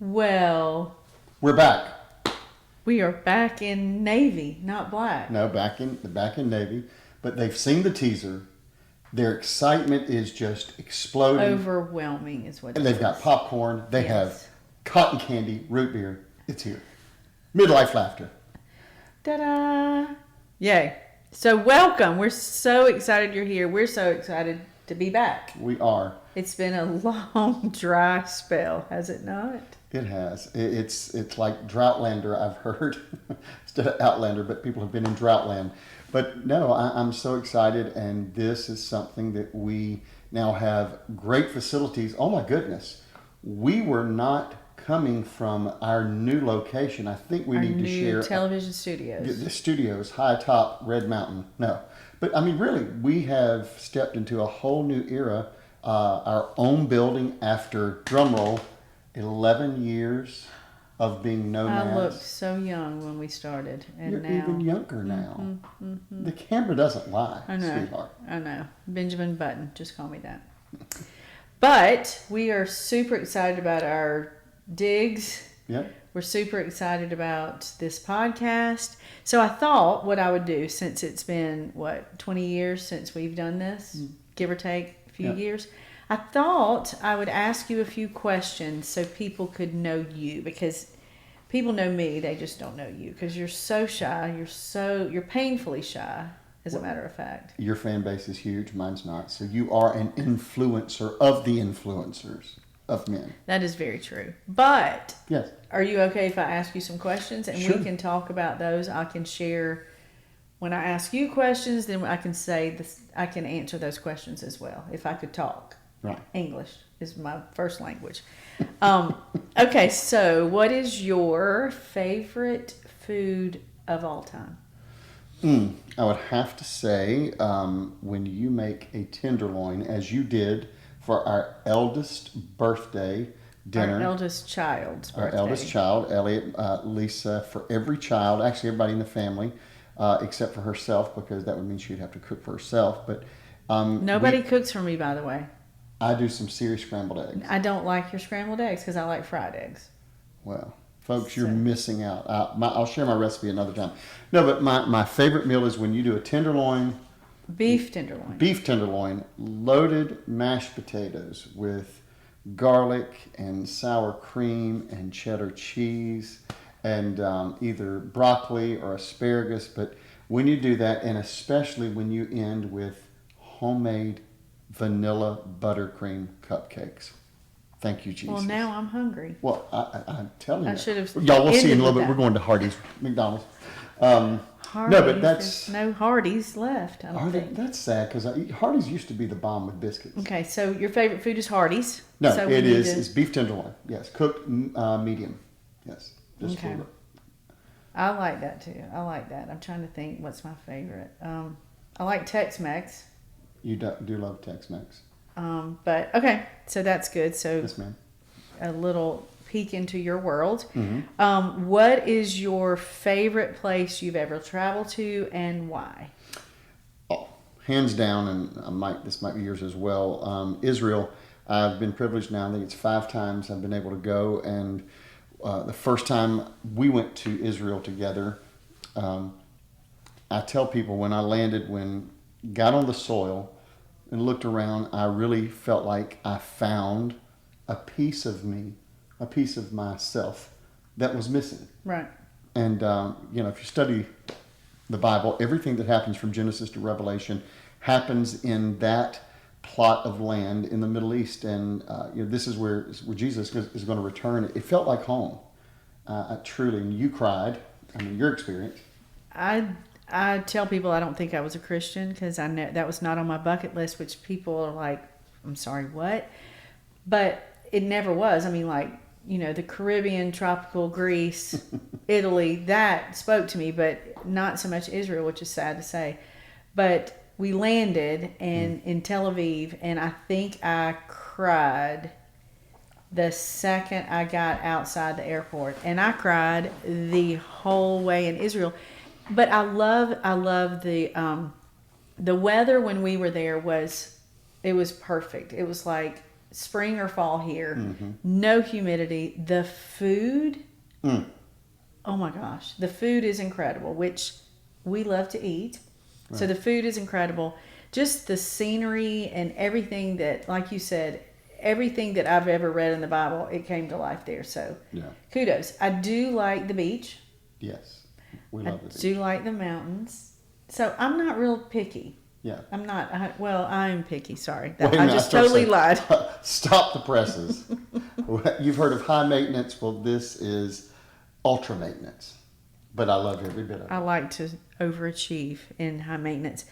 Well, We're back. we are back in navy, not black. No, back in Navy, but they've seen the teaser. Their excitement is just exploding. Overwhelming is what And it they've is. got popcorn. They Yes. have cotton candy, root beer. It's here. Midlife Laughter. Ta-da! Yay. So welcome. We're so excited you're here. We're so excited to be back. We are. It's been a long, dry spell, has it not? It has. It's like Droughtlander, I've heard, instead of Outlander, but people have been in Droughtland. But no, I'm so excited, and this is something that we now have great facilities. Oh my goodness. We were not coming from our new location. I think we need to share television studios. the studios, high top Red Mountain. No, but I mean, really, we have stepped into a whole new era. Our own building after drumroll, 11 years of being nomads. I looked so young when we started, and You're now even younger now. The camera doesn't lie, I know. sweetheart. I know. Benjamin Button, just call me that. But we are super excited about our digs. Yep. We're super excited about this podcast. So I thought what I would do, since it's been, 20 years since we've done this, give or take a few years, I thought I would ask you a few questions so people could know you, because people know me, they just don't know you, because you're so shy. You're painfully shy, as a matter of fact. Your fan base is huge, mine's not. So you are an influencer of the influencers of men. That is very true. But Yes. are you okay if I ask you some questions and Sure. we can talk about those? I can share when I ask you questions, then I can say this. I can answer those questions as well if I could talk. Right. English is my first language. Okay, so what is your favorite food of all time? I would have to say when you make a tenderloin, as you did for our eldest birthday dinner. Our eldest child's birthday. Our eldest child, Elliot, Lisa, for every child, actually everybody in the family, except for herself, because that would mean she'd have to cook for herself. But Nobody cooks for me, by the way. I do some serious scrambled eggs. I don't like your scrambled eggs because I like fried eggs. Well, folks, you're missing out. I'll share my recipe another time. No, but my favorite meal is when you do a tenderloin. Beef tenderloin. Beef tenderloin, loaded mashed potatoes with garlic and sour cream and cheddar cheese and either broccoli or asparagus. But when you do that, and especially when you end with homemade vanilla buttercream cupcakes. Thank you, Jesus. Well, now I'm hungry. Well, I'm telling you. I should have Y'all, we'll see in a little ended bit. with We're that. going to Hardee's, McDonald's. Hardee's, No, but that's... there's no Hardee's left, I don't Are they, think. that's sad, because Hardee's used to be the bomb with biscuits. Okay, so your favorite food is Hardee's? No, so we it need is. to- It's beef tenderloin. Yes, cooked medium. Yes, just Okay. for I like that too. I like that. I'm trying to think what's my favorite. I like Tex-Mex. you do love Tex-Mex. But okay, so that's good. So Yes, ma'am. a little peek into your world. Mm-hmm. What is your favorite place you've ever traveled to and why? Oh, hands down, and this might be yours as well. Israel. I've been privileged now. I think it's 5 times I've been able to go, and the first time we went to Israel together, I tell people when I landed, when got on the soil and looked around, I really felt like I found a piece of me, a piece of myself that was missing. Right. And, if you study the Bible, everything that happens from Genesis to Revelation happens in that plot of land in the Middle East. And, this is where Jesus is going to return. It felt like home. Truly. And you cried. I mean, your experience. I tell people I don't think I was a Christian because I know that was not on my bucket list, which people are like, I'm sorry, what? But it never was. I mean, the Caribbean, tropical Greece, Italy, that spoke to me, but not so much Israel, which is sad to say. But we landed in Tel Aviv, and I think I cried the second I got outside the airport, and I cried the whole way in Israel. But I love the weather when we were there was perfect. It was like spring or fall here. Mm-hmm. No humidity. The food, Mm. oh my gosh, the food is incredible, which we love to eat. So Right. the food is incredible. Just the scenery and everything that, like you said, everything that I've ever read in the Bible, it came to life there. So Yeah. kudos. I do like the beach. Yes. We I love the do beach. like the mountains. So I'm not real picky. Yeah. I'm not. Well, I'm picky. Sorry, Wait a I minute, just started totally saying, lied. Stop the presses. You've heard of high maintenance. Well, this is ultra maintenance. But I love every bit of I it. like to overachieve in high maintenance.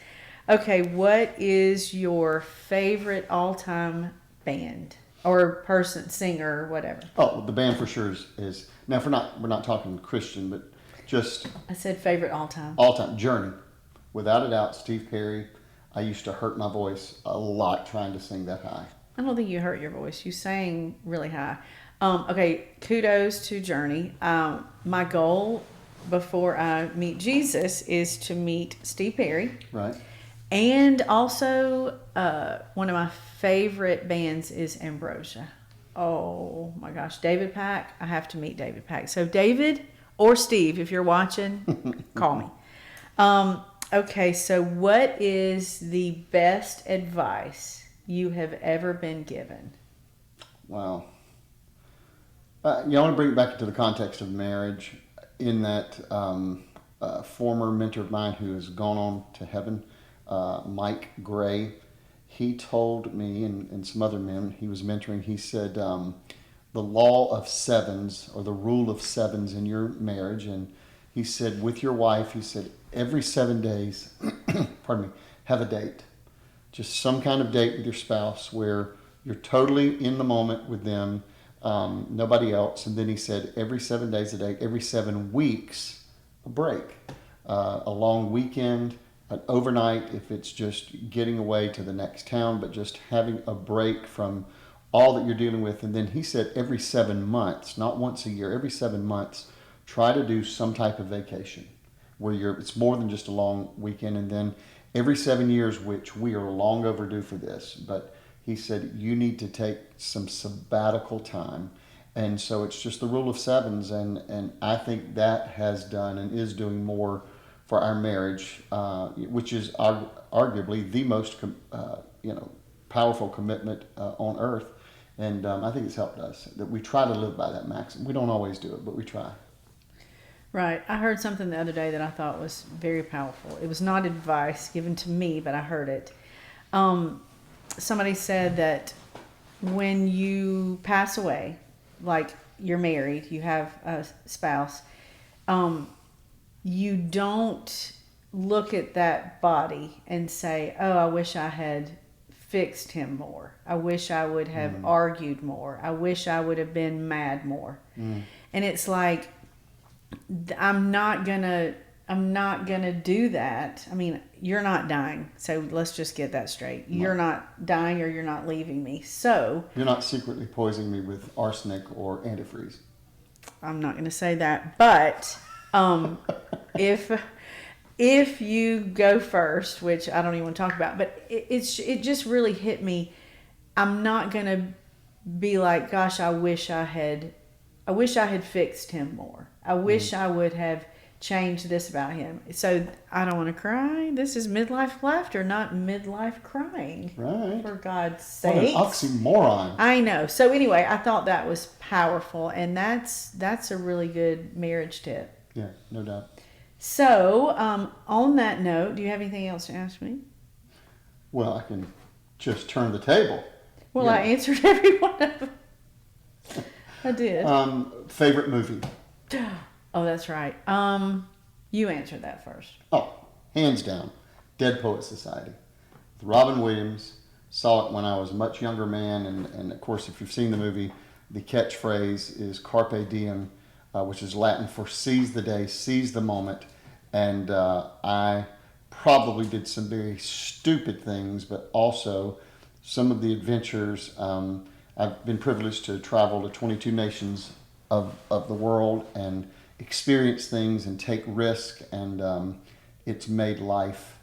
Okay, what is your favorite all-time band or person, singer, or whatever? Oh, the band for sure is now. If we're not talking Christian, but just I said favorite all-time. all time Journey, without a doubt. Steve Perry. I used to hurt my voice a lot trying to sing that high. I don't think you hurt your voice. You sang really high. Okay, kudos to Journey. My goal before I meet Jesus is to meet Steve Perry. Right. And also, one of my favorite bands is Ambrosia. Oh my gosh, David Pack. I have to meet David Pack. So, David or Steve, if you're watching, call me. Okay, so what is the best advice you have ever been given? Wow. I want to bring it back into the context of marriage. In that former mentor of mine who has gone on to heaven, Mike Gray, he told me and some other men he was mentoring, he said the law of sevens or the rule of sevens in your marriage. And he said with your wife, he said every 7 days, pardon me, have a date. Just some kind of date with your spouse where you're totally in the moment with them, nobody else. And then he said every 7 days a date, every 7 weeks, a break, a long weekend, an overnight if it's just getting away to the next town, but just having a break from all that you're dealing with. And then he said every 7 months, not once a year, every 7 months, try to do some type of vacation where it's more than just a long weekend. And then every 7 years, which we are long overdue for this, but he said you need to take some sabbatical time. And so it's just the rule of sevens, and I think that has done and is doing more for our marriage, which is arguably the most powerful commitment on earth. And I think it's helped us that we try to live by that maxim. We don't always do it, but we try. Right. I heard something the other day that I thought was very powerful. It was not advice given to me, but I heard it. Somebody said that when you pass away, like you're married, you have a spouse, you don't look at that body and say, oh, I wish I had fixed him more. I wish I would have argued more. I wish I would have been mad more. And it's like, I'm not gonna do that. I mean, you're not dying, so let's just get that straight. You're not dying, or you're not leaving me. So you're not secretly poisoning me with arsenic or antifreeze. I'm not gonna say that, but if you go first, which I don't even want to talk about, but it just really hit me. I'm not gonna be like, gosh, I wish I had fixed him more. I wish I would have changed this about him. So I don't want to cry. This is midlife laughter, not midlife crying. Right. For God's What an sake. oxymoron. I know. So anyway, I thought that was powerful, and that's a really good marriage tip. Yeah, no doubt. So on that note, do you have anything else to ask me? Well, I can just turn the table. Well, Yeah. I answered every one of them. I did. Favorite movie? Oh, that's right. You answered that first. Oh, hands down, Dead Poet Society. With Robin Williams. Saw it when I was a much younger man, and of course, if you've seen the movie, the catchphrase is Carpe Diem, which is Latin for seize the day, seize the moment. And I probably did some very stupid things, but also some of the adventures. I've been privileged to travel to 22 nations of the world and experience things and take risk, and it's made life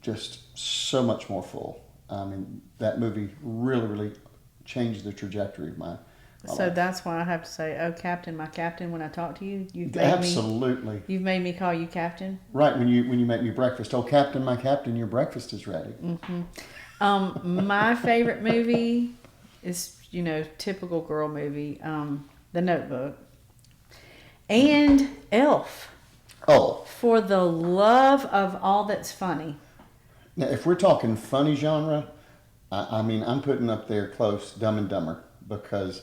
just so much more full. I mean, that movie really, really changed the trajectory of my So life. that's why I have to say, "Oh, Captain, my Captain," when I talk to you. Absolutely. You've made me call you Captain. Right, when you make me breakfast. Oh, Captain, my Captain, your breakfast is ready. My favorite movie is, typical girl movie, The Notebook, and Elf. Oh, For the love of all that's funny. now if we're talking funny genre, I mean, I'm putting up there close Dumb and Dumber, because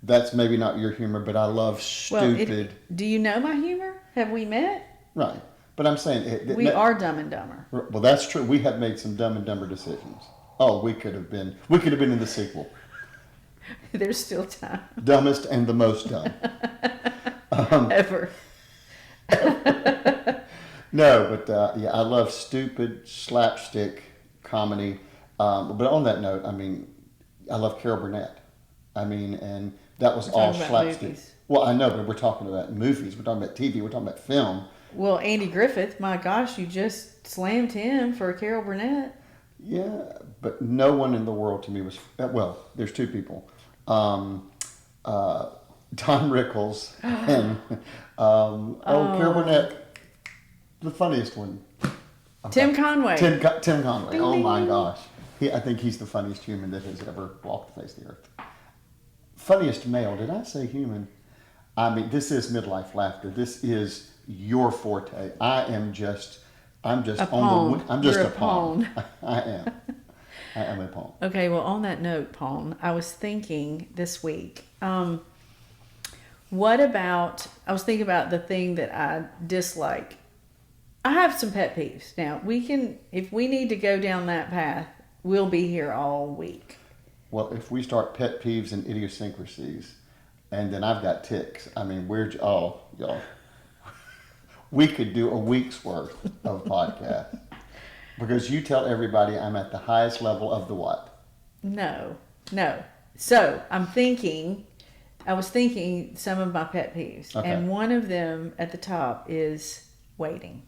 that's maybe not your humor, but I love stupid. Do you know my humor? Have we met? Right, but I'm saying We are Dumb and Dumber. Well, that's true. We have made some Dumb and Dumber decisions. Oh, we could have been in the sequel, There's still time. Dumbest and the Most Dumb. Ever. No, but yeah, I love stupid slapstick comedy. But on that note, I mean, I love Carol Burnett. I mean, and that was We're all talking about slapstick. movies. Well, I know, but we're talking about movies. We're talking about TV. We're talking about film. Well, Andy Griffith, my gosh, you just slammed him for Carol Burnett. Yeah, but no one in the world to me was, well, there's two people. Tom Rickles and Carol Burnett, the funniest one. Tim Conway. Tim Conway. Ding, Oh ding, my ding. gosh. I think he's the funniest human that has ever walked the face of the earth. Funniest male. Did I say human? I mean, this is Midlife Laughter. This is your forte. I'm just on the. I'm just You're a pawn. I am. I am a pawn. Okay, well, on that note, Pawn, I was thinking this week, I was thinking about the thing that I dislike. I have some pet peeves. Now, if we need to go down that path, we'll be here all week. Well, if we start pet peeves and idiosyncrasies, and then I've got ticks, I mean, y'all. We could do a week's worth of podcast. Because you tell everybody I'm at the highest level of the what? No. So, I was thinking some of my pet peeves. Okay. And one of them at the top is waiting.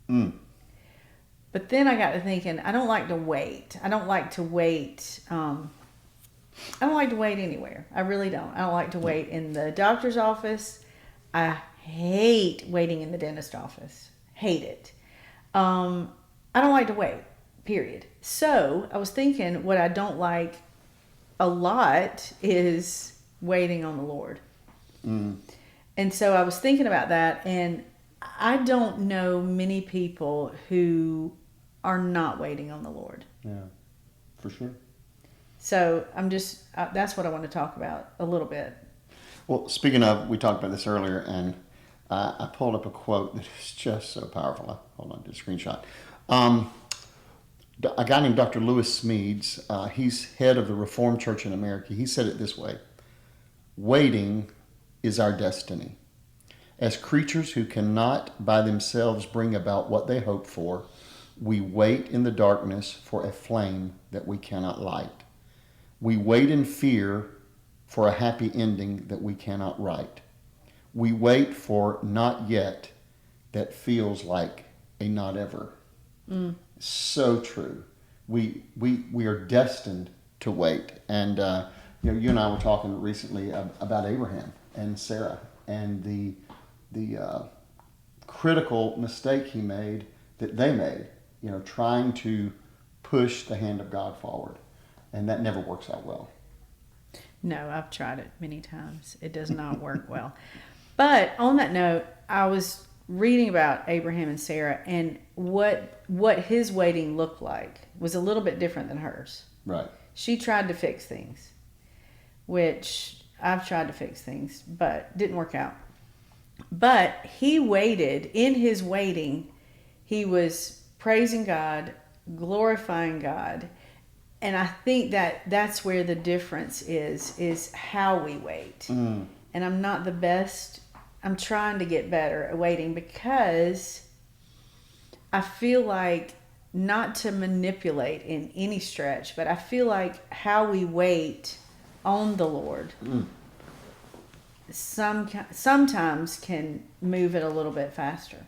Mm. But then I got to thinking, I don't like to wait. I don't like to wait. I don't like to wait anywhere. I really don't. I don't like to wait in the doctor's office. I hate waiting in the dentist office. Hate it. I don't like to wait, period. So I was thinking what I don't like a lot is waiting on the Lord. Mm. And so I was thinking about that, and I don't know many people who are not waiting on the Lord. Yeah, for sure. So that's what I want to talk about a little bit. Well, speaking of, we talked about this earlier, and I pulled up a quote that is just so powerful. Hold on, did a screenshot. A guy named Dr. Lewis Smedes, he's head of the Reformed Church in America. He said it this way: waiting is our destiny. As creatures who cannot by themselves bring about what they hope for, we wait in the darkness for a flame that we cannot light. We wait in fear for a happy ending that we cannot write. We wait for not yet that feels like a not ever. Mm. So true. We are destined to wait. And you and I were talking recently about Abraham and Sarah and the critical mistake they made, trying to push the hand of God forward, and that never works out well. No, I've tried it many times. It does not work well. But on that note, I was reading about Abraham and Sarah, and what his waiting looked like was a little bit different than hers. Right. She tried to fix things, which I've tried to fix things, but didn't work out. But he waited. In his waiting, he was praising God, glorifying God. And I think that's where the difference is how we wait. Mm. And I'm not the best. I'm trying to get better at waiting, because I feel like, not to manipulate in any stretch, but I feel like how we wait on the Lord sometimes can move it a little bit faster.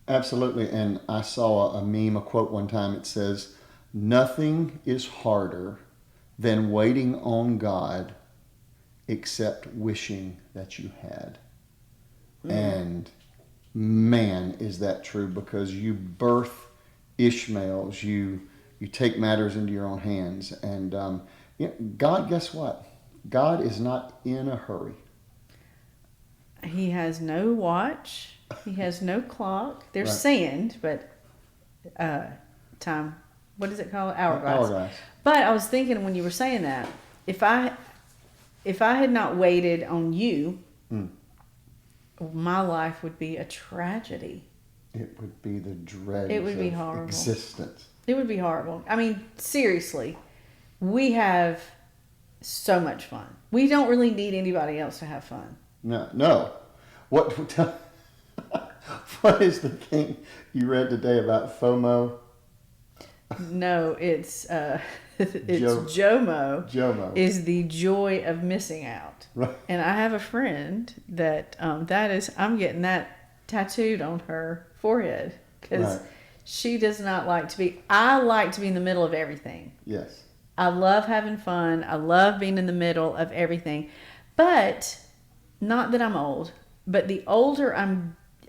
Absolutely. And I saw a meme, a quote one time. It says, "Nothing is harder than waiting on God except wishing that you had. And man, is that true, because you birth Ishmaels, you take matters into your own hands. And God, guess what? God is not in a hurry. He has no watch. He has no clock. There's Right. sand, but time. What is it called? Hourglass. Hourglass. But I was thinking when you were saying that, if I had not waited on you, my life would be a tragedy. It would be the dregs It would be of horrible. existence. It would be horrible. I mean, seriously, we have so much fun. We don't really need anybody else to have fun. No. What what is the thing you read today about FOMO? No, it's JOMO. JOMO is the joy of missing out. Right. And I have a friend that I'm getting that tattooed on her forehead because she does not like to be. I like to be in the middle of everything. Yes. I love having fun. I love being in the middle of everything. But not that I'm old, but the older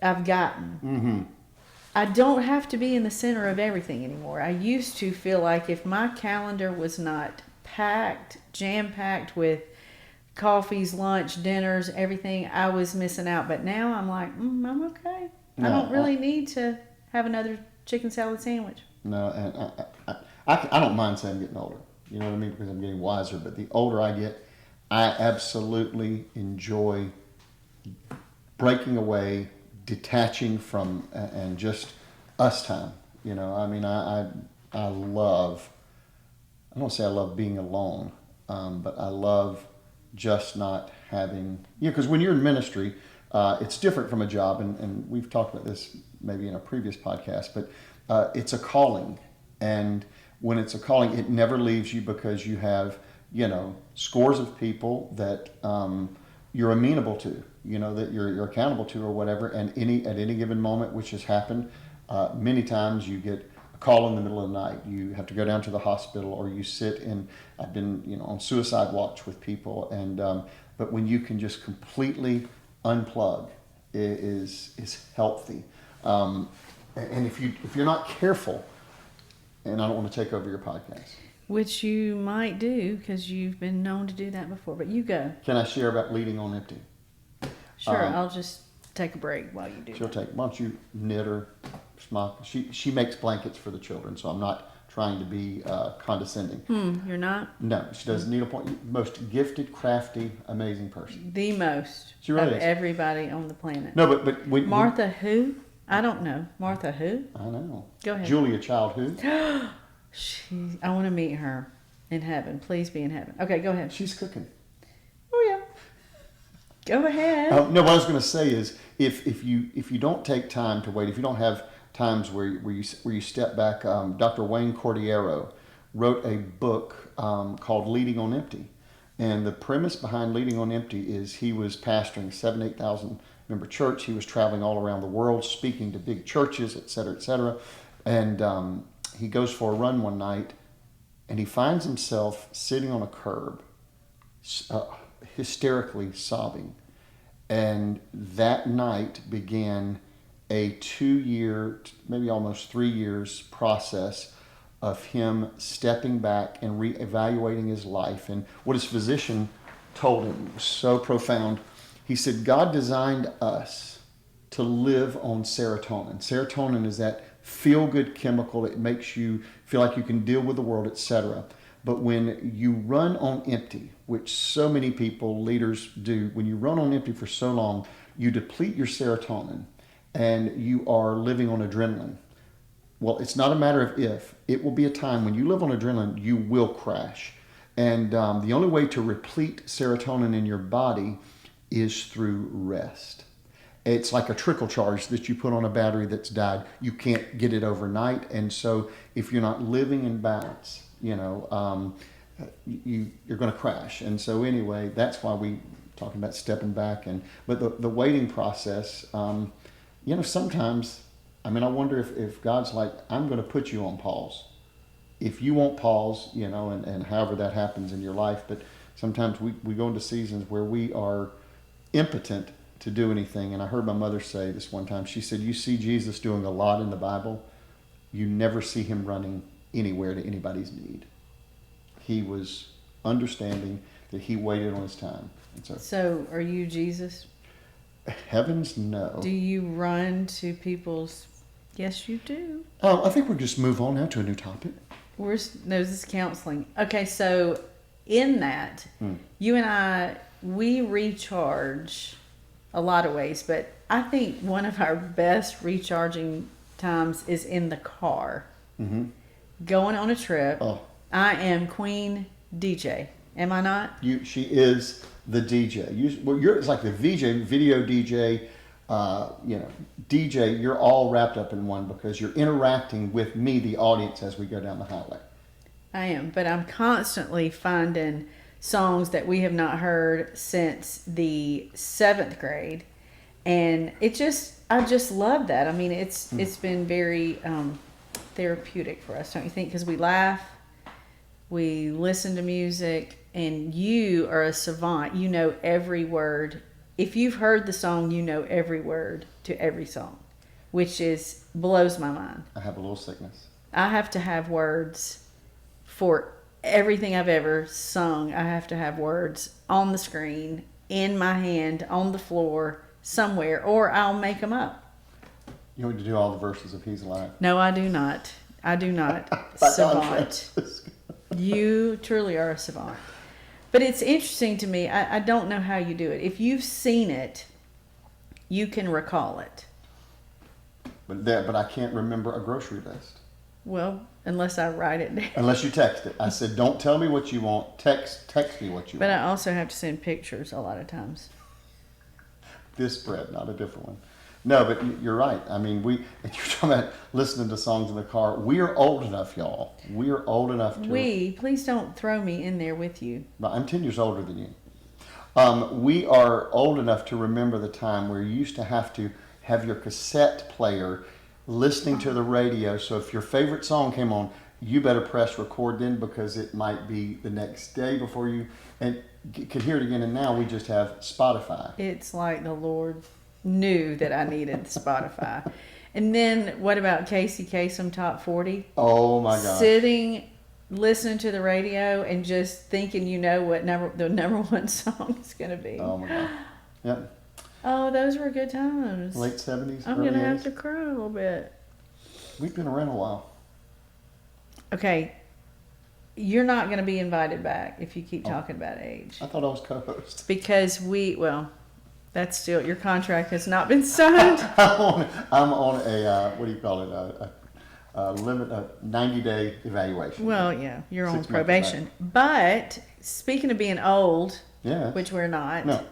I've gotten, I don't have to be in the center of everything anymore. I used to feel like if my calendar was not packed, jam-packed with coffees, lunch, dinners, everything, I was missing out. But now I'm like, I'm okay. I don't really need to have another chicken salad sandwich. No, and I don't mind saying I'm getting older. You know what I mean? Because I'm getting wiser. But the older I get, I absolutely enjoy breaking away, detaching from, and just us time. You know, I mean, I love, I don't say I love being alone, but I love just not having, because when you're in ministry, it's different from a job, and we've talked about this maybe in a previous podcast, but it's a calling. And when it's a calling, it never leaves you, because you have, scores of people that you're amenable to, that you're accountable to or whatever. And at any given moment, which has happened many times, you get a call in the middle of the night. You have to go down to the hospital, or you sit in. I've been on suicide watch with people, and but when you can just completely unplug, it is healthy. And if you're not careful, and I don't want to take over your podcast, which you might do because you've been known to do that before. But you go. Can I share about leading on empty? Sure, I'll just take a break while you do. Why don't you knit her? She makes blankets for the children, so I'm not trying to be condescending. You're not? No, she does needlepoint. Most gifted, crafty, amazing person. The most She really of is. everybody on the planet. No, but when Martha who? I don't know. Martha who? I know. Go ahead. Julia Child who? I want to meet her in heaven. Please be in heaven. Okay, go ahead. She's cooking. Oh yeah. Go ahead. No, what I was going to say is, if you don't take time to wait, if you don't have times where you step back, Dr. Wayne Cordiero wrote a book called Leading on Empty, and the premise behind Leading on Empty is he was pastoring 7,000-8,000 member church. He was traveling all around the world, speaking to big churches, et cetera, and he goes for a run one night, and he finds himself sitting on a curb, hysterically sobbing. And that night began a 2-year, maybe almost 3 years process of him stepping back and reevaluating his life. And what his physician told him was so profound. He said, God designed us to live on serotonin. Serotonin is that feel-good chemical. It makes you feel like you can deal with the world, etc. But when you run on empty, which so many people, leaders do, when you run on empty for so long, you deplete your serotonin and you are living on adrenaline. Well, it's not a matter of if. It will be a time when you live on adrenaline, you will crash. And the only way to replete serotonin in your body is through rest. It's like a trickle charge that you put on a battery that's died. You can't get it overnight. And so if you're not living in balance, you're going to crash. And so anyway, that's why we talking about stepping back. But the waiting process, sometimes, I wonder if God's like, I'm going to put you on pause. if you won't pause, and however that happens in your life, but sometimes we go into seasons where we are impotent to do anything. And I heard my mother say this one time. She said, you see Jesus doing a lot in the Bible. You never see him running anywhere to anybody's need. He was understanding that he waited on his time. And so are you Jesus? Heavens, no. Do you run to people's... Yes, you do. I think we'll just move on now to a new topic. No, this is counseling. Okay, so in that, you and I, we recharge a lot of ways, but I think one of our best recharging times is in the car. Mm-hmm. Going on a trip. Oh. I am Queen DJ. Am I not? She is the DJ. You're it's like the VJ, video DJ, DJ. You're all wrapped up in one because you're interacting with me, the audience, as we go down the highway. I am, but I'm constantly finding songs that we have not heard since the 7th grade, and I just love that. I mean, it's been very therapeutic for us, don't you think? Because we laugh, we listen to music, and you are a savant. You know every word. If you've heard the song, you know every word to every song, which blows my mind. I have a little sickness. I have to have words for everything I've ever sung. I have to have words on the screen, in my hand, on the floor, somewhere, or I'll make them up. You want to do all the verses of He's Alive? No, I do not. I do not. Savant. You truly are a savant. But it's interesting to me. I don't know how you do it. If you've seen it, you can recall it. But I can't remember a grocery list. Well, unless I write it down. Unless you text it. I said, don't tell me what you want. Text me what you want. But I also have to send pictures a lot of times. This bread, not a different one. No, but you're right. I mean, you're talking about listening to songs in the car. We are old enough, y'all. We are old enough to... Please don't throw me in there with you. I'm 10 years older than you. We are old enough to remember the time where you used to have to have your cassette player listening to the radio. So if your favorite song came on, you better press record then, because it might be the next day before you could hear it again. And now we just have Spotify. It's like the Lord knew that I needed Spotify. And then what about Casey Kasem Top 40? Oh my God. Sitting, listening to the radio and just thinking what the number one song is going to be. Oh my God. Yep. Oh, those were good times. Late 70s, I'm going to have to cry a little bit. We've been around a while. Okay. You're not going to be invited back if you keep talking about age. I thought I was co-host. Because that's still, your contract has not been signed. I'm on a, what do you call it, a 90-day evaluation. Well, yeah, you're on probation. But speaking of being old, which we're not,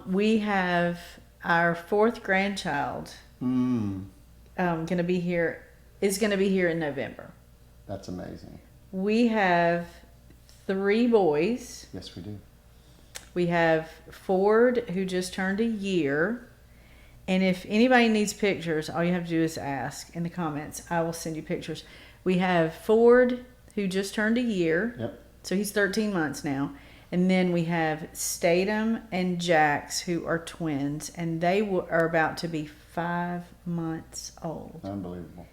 we have our 4th grandchild is going to be here in November. That's amazing. We have 3 boys. Yes, we do. We have Ford, who just turned a year. And if anybody needs pictures, all you have to do is ask in the comments. I will send you pictures. We have Ford, who just turned a year. Yep. So he's 13 months now. And then we have Statham and Jax, who are twins. And they are about to be 5 months old. Unbelievable.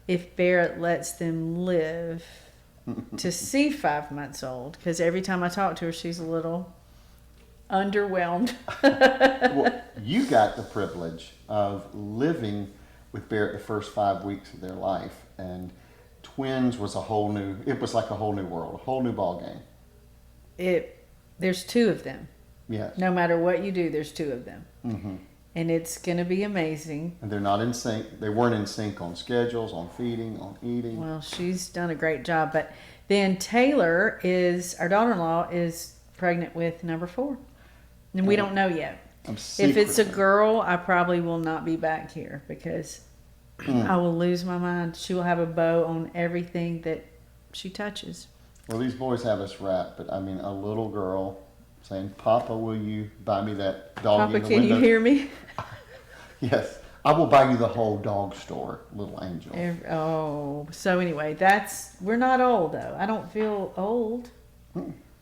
If Barrett lets them live to see 5 months old. Because every time I talk to her, she's a little... underwhelmed. Well, you got the privilege of living with Barrett the first 5 weeks of their life, and twins was it was like a whole new world, a whole new ball game. There's 2 of them. Yes. No matter what you do, there's 2 of them. Mm-hmm. And it's going to be amazing. And they're not in sync. They weren't in sync on schedules, on feeding, on eating. Well, she's done a great job. But then Taylor our daughter-in-law is pregnant with number 4. And we don't know yet. If it's a girl, I probably will not be back here because I will lose my mind. She will have a bow on everything that she touches. Well, these boys have us wrapped, but I mean, a little girl saying, "Papa, will you buy me that doggy Papa, in the window?" can you hear me? Yes. I will buy you the whole dog store, little angel. So anyway, we're not old though. I don't feel old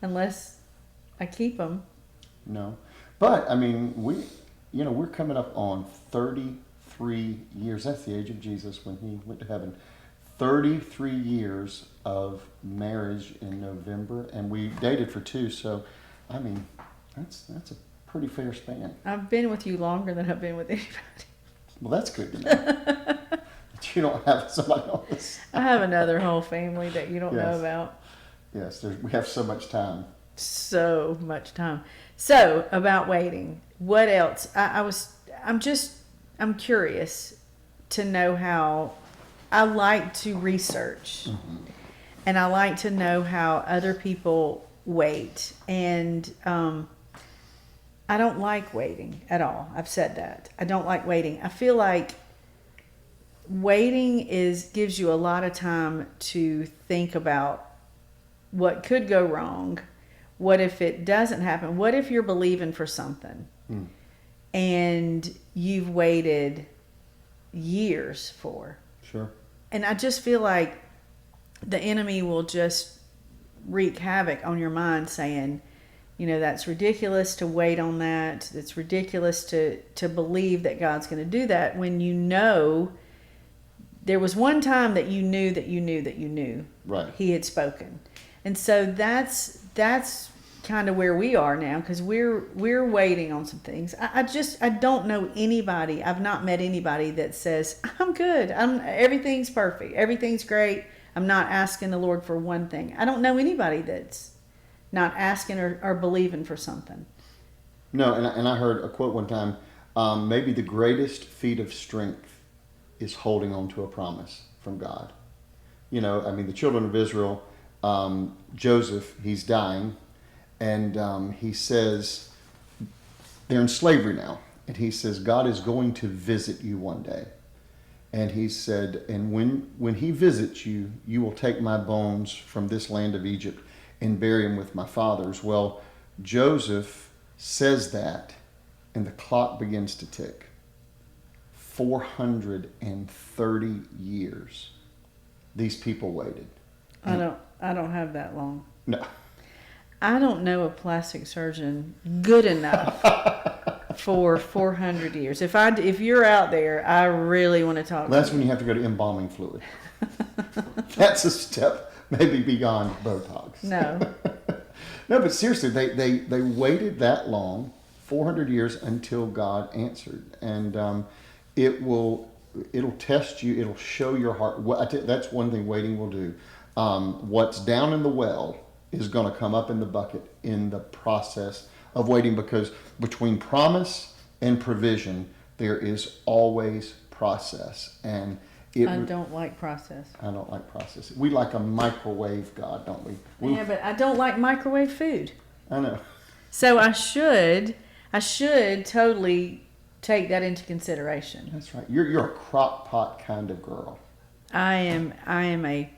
unless I keep them. No, but I mean, we're coming up on 33 years. That's the age of Jesus when he went to heaven. 33 years of marriage in November, and we dated for 2. So, I mean, that's a pretty fair span. I've been with you longer than I've been with anybody. Well, that's good to know. But you don't have somebody else. I have another whole family that you don't know about. Yes, we have so much time. So much time. So about waiting, what else? I'm curious to know how. I like to research, and I like to know how other people wait. And I don't like waiting at all. I've said that. I don't like waiting. I feel like waiting gives you a lot of time to think about what could go wrong. What if it doesn't happen? What if you're believing for something and you've waited years for? Sure. And I just feel like the enemy will just wreak havoc on your mind saying, that's ridiculous to wait on that. It's ridiculous to believe that God's going to do that when there was one time that you knew that you knew that you knew right. He had spoken. And so that's kind of where we are now, because we're waiting on some things. I don't know anybody. I've not met anybody that says I'm good. Everything's perfect. Everything's great. I'm not asking the Lord for one thing. I don't know anybody that's not asking or believing for something. No, and I heard a quote one time. Maybe the greatest feat of strength is holding on to a promise from God. The children of Israel. Joseph, he's dying. And he says, they're in slavery now. And he says, God is going to visit you one day. And he said, and when he visits you, you will take my bones from this land of Egypt and bury them with my fathers. Well, Joseph says that, and the clock begins to tick. 430 years. These people waited. I don't have that long. No. I don't know a plastic surgeon good enough for 400 years. If you're out there, I really want to talk to you. That's when you have to go to embalming fluid. That's a step maybe beyond Botox. No. No, but seriously, they waited that long, 400 years, until God answered. And it'll test you. It'll show your heart. That's one thing waiting will do. What's down in the well is going to come up in the bucket in the process of waiting, because between promise and provision, there is always process. And I don't like process. I don't like process. We like a microwave God, don't we? Yeah, but I don't like microwave food. I know. So I should totally take that into consideration. That's right. You're a crock pot kind of girl. I am a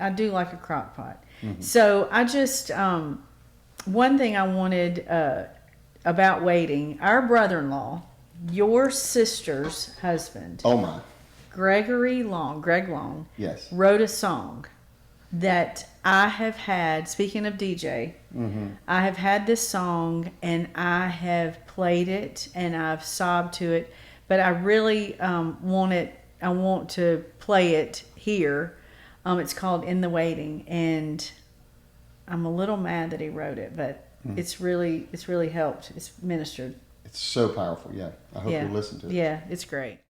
I do like a crock pot. Mm-hmm. So I just, one thing I wanted about waiting, our brother-in-law, your sister's husband, Oh my. Greg Long, Yes. wrote a song that I have had, speaking of DJ, I have had this song and I have played it and I've sobbed to it, but I really I want to play it here. It's called In the Waiting, and I'm a little mad that he wrote it, but it's really helped. It's ministered. It's so powerful, yeah. I hope you listen to it. Yeah, it's great.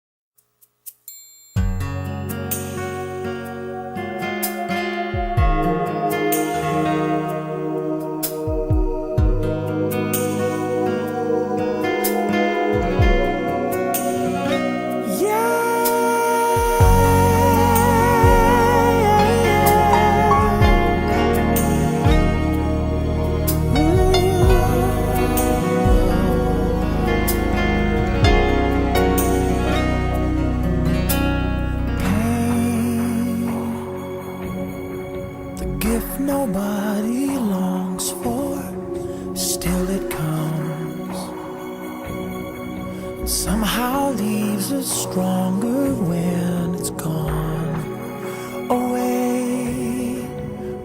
Nobody longs for, still it comes. somehow leaves us stronger when it's gone away.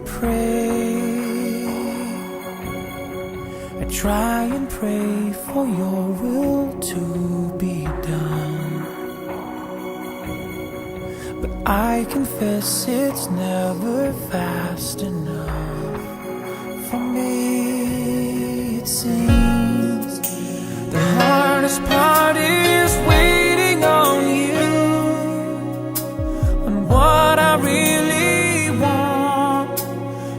Pray, I try and pray for your will to be done, but I confess it's never fast enough for me. It seems the hardest part is waiting on you, when what I really want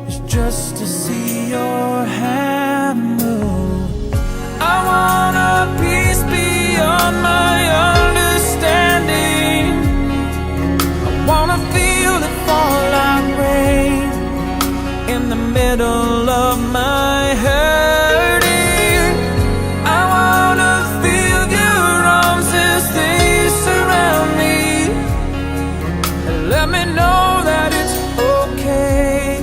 is just to see your hand move. I want a peace beyond my understanding. I wanna feel it fall like rain in the middle of my hurting. I wanna feel your arms as they surround me, and let me know that it's okay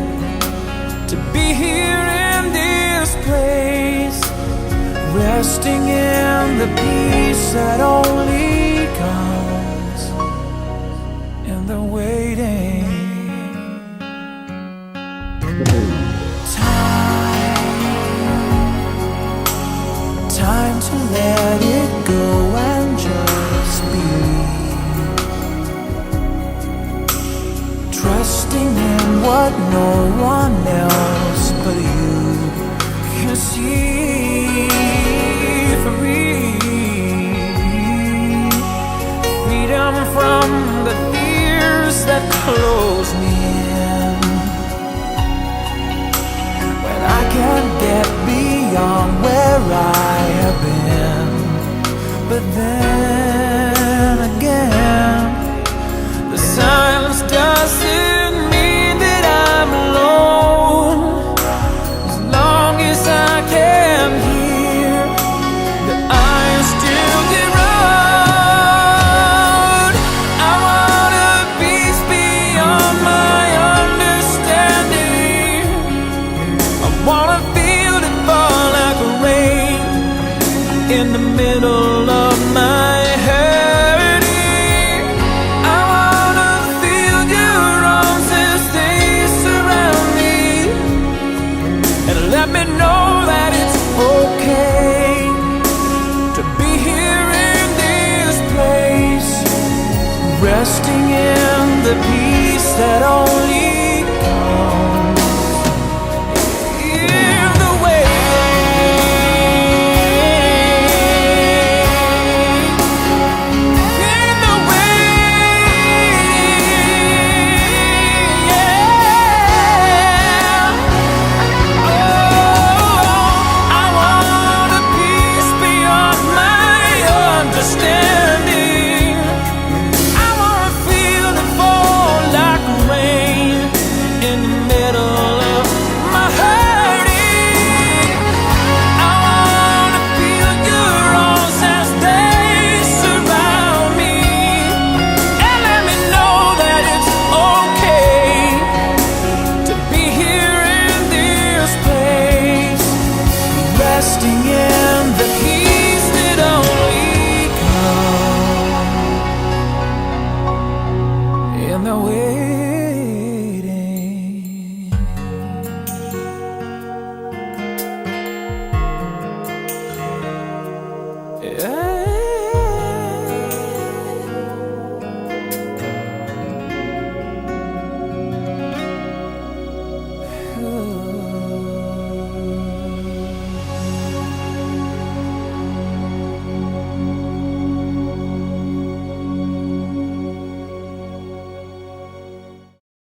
to be here in this place, resting in the peace that only comes in the waiting. Time to let it go and just be, trusting in what no one else but you can see. Free, freedom from the fears that close me in, when I can't get beyond where I have been. But then again, the silence doesn't mean that I'm alone. As long as I can hear that I am still around. I want a peace beyond my understanding. I wanna feel it fall like rain in the middle of my hurting. I wanna feel your arms as they surround me, and let me know that it's okay to be here in this place, resting in the peace that only comes in the middle